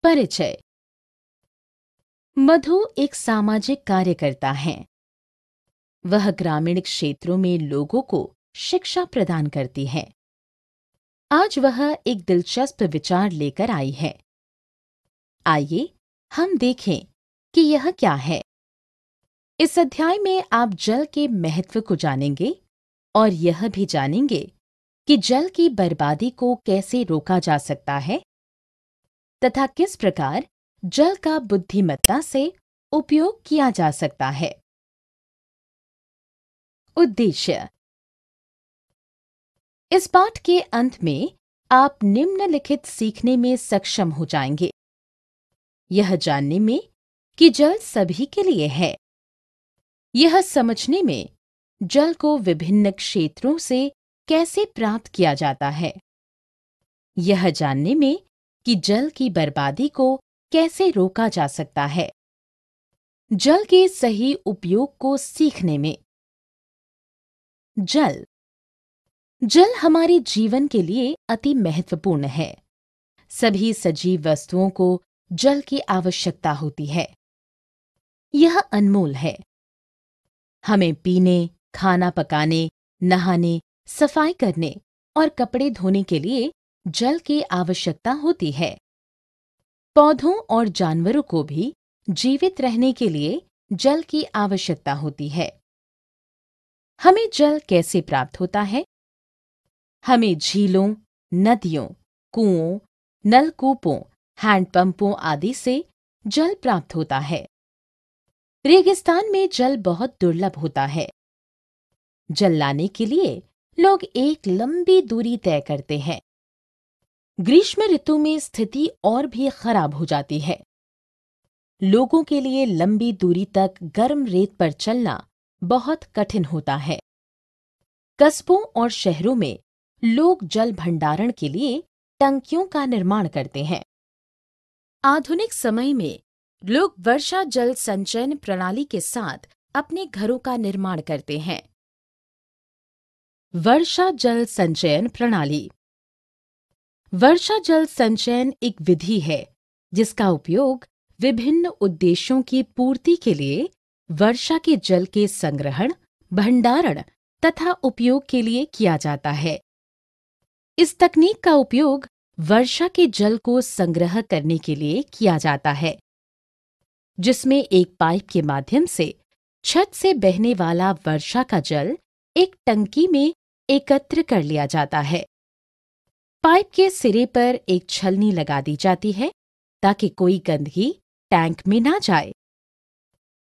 परिचय। मधु एक सामाजिक कार्यकर्ता हैं। वह ग्रामीण क्षेत्रों में लोगों को शिक्षा प्रदान करती है। आज वह एक दिलचस्प विचार लेकर आई है। आइए हम देखें कि यह क्या है। इस अध्याय में आप जल के महत्व को जानेंगे और यह भी जानेंगे कि जल की बर्बादी को कैसे रोका जा सकता है तथा किस प्रकार जल का बुद्धिमत्ता से उपयोग किया जा सकता है। उद्देश्य। इस पाठ के अंत में आप निम्नलिखित सीखने में सक्षम हो जाएंगे। यह जानने में कि जल सभी के लिए है। यह समझने में जल को विभिन्न क्षेत्रों से कैसे प्राप्त किया जाता है। यह जानने में कि जल की बर्बादी को कैसे रोका जा सकता है। जल के सही उपयोग को सीखने में। जल हमारे जीवन के लिए अति महत्वपूर्ण है। सभी सजीव वस्तुओं को जल की आवश्यकता होती है। यह अनमोल है। हमें पीने, खाना पकाने, नहाने, सफाई करने और कपड़े धोने के लिए जल की आवश्यकता होती है। पौधों और जानवरों को भी जीवित रहने के लिए जल की आवश्यकता होती है। हमें जल कैसे प्राप्त होता है? हमें झीलों, नदियों, कुओं, नलकूपों, हैंडपंपों आदि से जल प्राप्त होता है। रेगिस्तान में जल बहुत दुर्लभ होता है। जल लाने के लिए लोग एक लंबी दूरी तय करते हैं। ग्रीष्म ऋतु में स्थिति और भी खराब हो जाती है। लोगों के लिए लंबी दूरी तक गर्म रेत पर चलना बहुत कठिन होता है। कस्बों और शहरों में लोग जल भंडारण के लिए टंकियों का निर्माण करते हैं। आधुनिक समय में लोग वर्षा जल संचयन प्रणाली के साथ अपने घरों का निर्माण करते हैं। वर्षा जल संचयन प्रणाली। वर्षा जल संचयन एक विधि है जिसका उपयोग विभिन्न उद्देश्यों की पूर्ति के लिए वर्षा के जल के संग्रहण, भंडारण तथा उपयोग के लिए किया जाता है। इस तकनीक का उपयोग वर्षा के जल को संग्रह करने के लिए किया जाता है, जिसमें एक पाइप के माध्यम से छत से बहने वाला वर्षा का जल एक टंकी में एकत्र कर लिया जाता है। पाइप के सिरे पर एक छलनी लगा दी जाती है ताकि कोई गंदगी टैंक में ना जाए।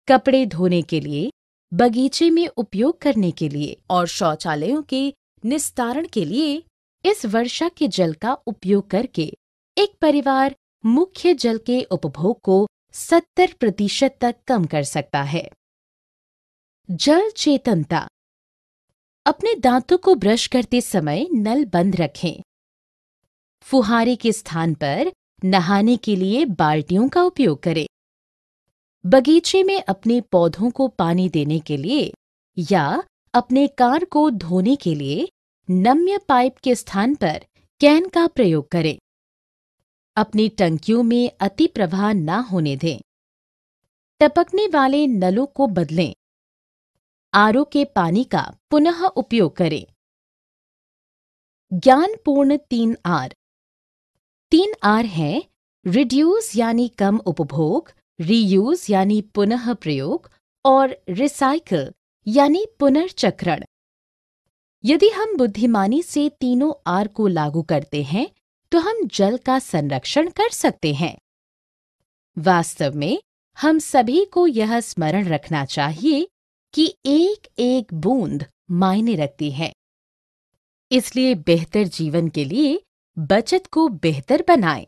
कपड़े धोने के लिए, बगीचे में उपयोग करने के लिए और शौचालयों के निस्तारण के लिए इस वर्षा के जल का उपयोग करके एक परिवार मुख्य जल के उपभोग को 70% तक कम कर सकता है। जल चेतनता। अपने दांतों को ब्रश करते समय नल बंद रखें। फुहारे के स्थान पर नहाने के लिए बाल्टियों का उपयोग करें। बगीचे में अपने पौधों को पानी देने के लिए या अपने कार को धोने के लिए नम्य पाइप के स्थान पर कैन का प्रयोग करें। अपनी टंकियों में अति प्रवाह न होने दें। टपकने वाले नलों को बदलें। आरओ के पानी का पुनः उपयोग करें। ज्ञानपूर्ण 3 आर। 3 आर हैं रिड्यूस यानी कम उपभोग, रीयूज यानी पुनः प्रयोग और रिसाइकल यानी पुनर्चक्रण। यदि हम बुद्धिमानी से तीनों आर को लागू करते हैं तो हम जल का संरक्षण कर सकते हैं। वास्तव में हम सभी को यह स्मरण रखना चाहिए कि एक एक बूंद मायने रखती है। इसलिए बेहतर जीवन के लिए बचत को बेहतर बनाएं।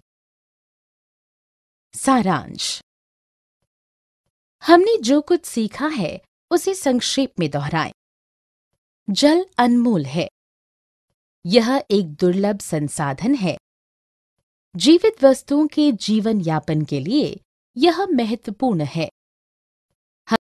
सारांश। हमने जो कुछ सीखा है उसे संक्षेप में दोहराएं। जल अनमोल है। यह एक दुर्लभ संसाधन है। जीवित वस्तुओं के जीवन यापन के लिए यह महत्वपूर्ण है।